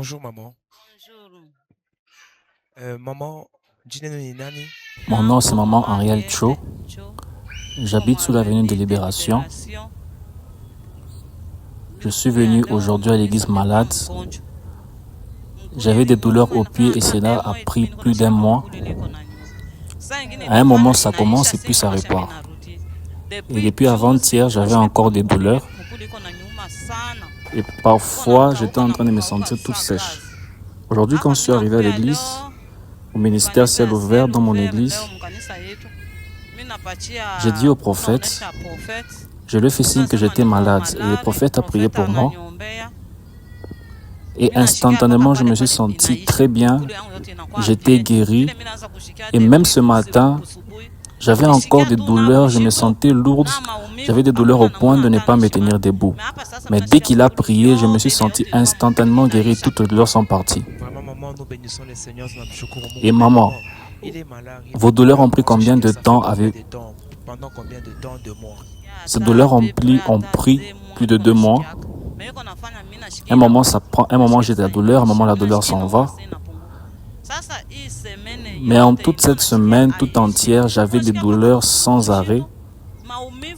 Bonjour maman. Bonjour. Maman, jina ni nani? Mon nom c'est Maman Ariel Cho. Cho. J'habite sous l'avenue de Libération. Je suis venu aujourd'hui à l'église malade. J'avais des douleurs aux pieds et cela a pris plus d'1 mois. À un moment ça commence et puis ça repart. Et depuis avant-hier, j'avais encore des douleurs. Et parfois, j'étais en train de me sentir toute sèche. Aujourd'hui, quand je suis arrivé à l'église, au ministère ciel ouvert dans mon église, j'ai dit au prophète, je lui ai fait signe que j'étais malade et le prophète a prié pour moi. Et instantanément, je me suis senti très bien, j'étais guéri. Et même ce matin, j'avais encore des douleurs, je me sentais lourde, j'avais des douleurs au point de ne pas me tenir debout. Mais dès qu'il a prié, je me suis senti instantanément guéri, toutes les douleurs sont parties. Et maman, vos douleurs ont pris combien de temps Pendant combien de temps? 2 mois. Ces douleurs ont pris plus de 2 mois. Un moment, j'ai de la douleur, un moment, la douleur s'en va. Mais en toute cette semaine, tout entière, j'avais des douleurs sans arrêt.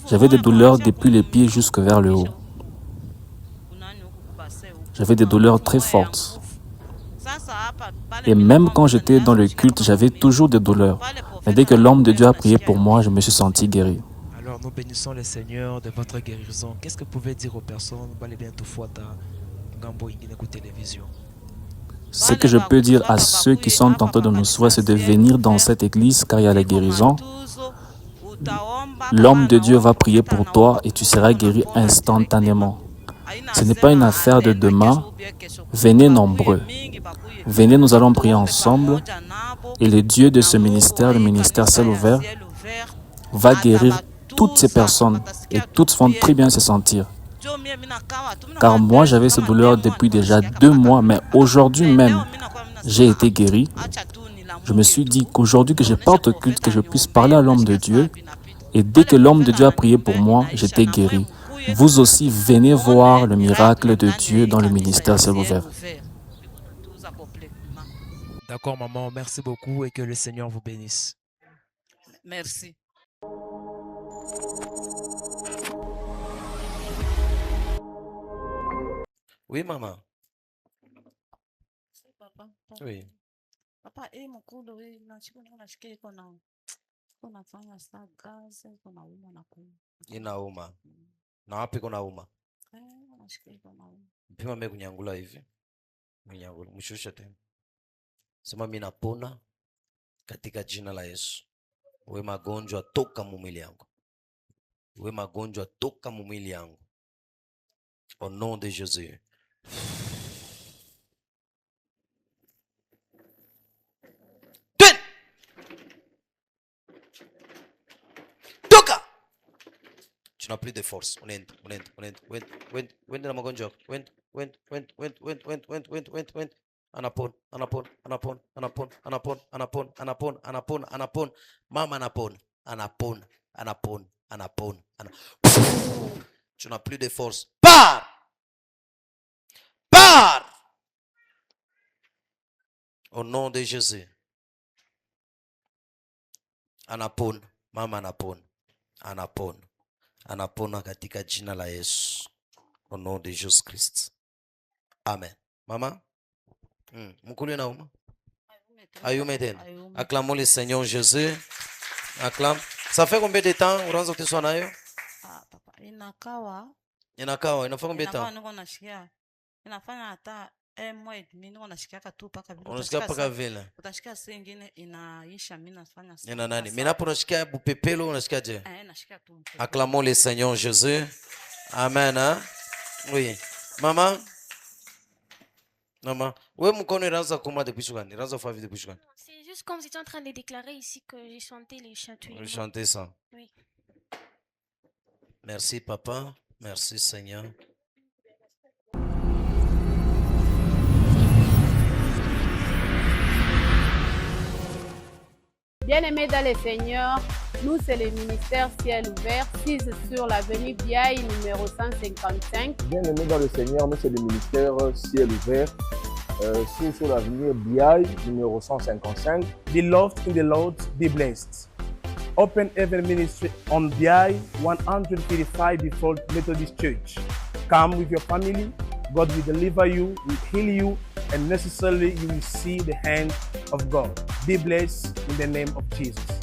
J'avais des douleurs depuis les pieds jusque vers le haut. J'avais des douleurs très fortes. Et même quand j'étais dans le culte, j'avais toujours des douleurs. Mais dès que l'homme de Dieu a prié pour moi, je me suis senti guéri. Alors nous bénissons le Seigneur de votre guérison. Qu'est-ce que vous pouvez dire aux personnes? Ce que je peux dire à ceux qui sont tentés de nous souhaiter, c'est de venir dans cette église car il y a la guérison. L'homme de Dieu va prier pour toi et tu seras guéri instantanément. Ce n'est pas une affaire de demain. Venez nombreux. Venez, nous allons prier ensemble. Et le Dieu de ce ministère, le ministère ciel ouvert, va guérir toutes ces personnes et toutes vont très bien se sentir. Car moi, j'avais ces douleurs depuis déjà 2 mois, mais aujourd'hui même, j'ai été guéri. Je me suis dit qu'aujourd'hui que je parte au culte, que je puisse parler à l'homme de Dieu. Et dès que l'homme de Dieu a prié pour moi, j'étais guéri. Vous aussi, venez voir le miracle de Dieu dans le ministère ciel ouvert. D'accord, maman, merci beaucoup et que le Seigneur vous bénisse. Merci. Oui, maman. Papa. Oui. Papa, mkulu wewe unashikia unafanya saa kazi unauma na Inauma. Na wapi kunauma? unashikia unauma. Mpima mimi kunyangula hivi. Mnyangula, mshushe tena. Sema mimi napona katika jina la Yesu. Wewe magonjwa toka mwili yangu. Wewe magonjwa toka mwili yangu. Au nom de Jésus. Toka! Tu n'as plus de force. On na magonjwa. Went. Anapon. Mama anapon. Tu n'as plus de force. Pars! Au nom de Jésus. Anapon. Mama anapona katika jina la Yesu. Au nom de Jésus Christ. Amen. Mama? Mukulu nauma? Ayume tena. Acclamons le Seigneur Jésus. Acclame. Ça fait combien de temps unaanza kuteswa nayo? Papa, inafanya combien de temps? niko nashikia. Inafanya hata moja mimi niko nashikia tu paka vile. Unasikia paka vile. Utashikia saa nyingine inaisha mimi nafanya sana. Nina nani? Mimi napo nashikia bupepelo unasikia je? Nashikia tu. Acclamons le Seigneur Jésus. Amen. Hein? Oui. Maman? Ouais, mkono inaanza kuuma depuis gani? Inaanza kufanya depuis gani? C'est juste comme j'étais en train de déclarer ici que j'ai chanté les chatouillements. Vous chantez ça? Oui. Merci papa. Merci Seigneur. Bien-aimés dans le Seigneur, nous c'est le ministère Ciel Ouvert, 6 sur l'avenue Biaï, numéro 155. Bien-aimés dans le Seigneur, nous c'est le ministère Ciel Ouvert, sur l'avenue BI, numéro 155. Beloved in the Lord, be blessed. Open Heaven Ministry on BI 135 Default Methodist Church. Come with your family. God will deliver you, will heal you, and necessarily you will see the hand of God. Be blessed in the name of Jesus.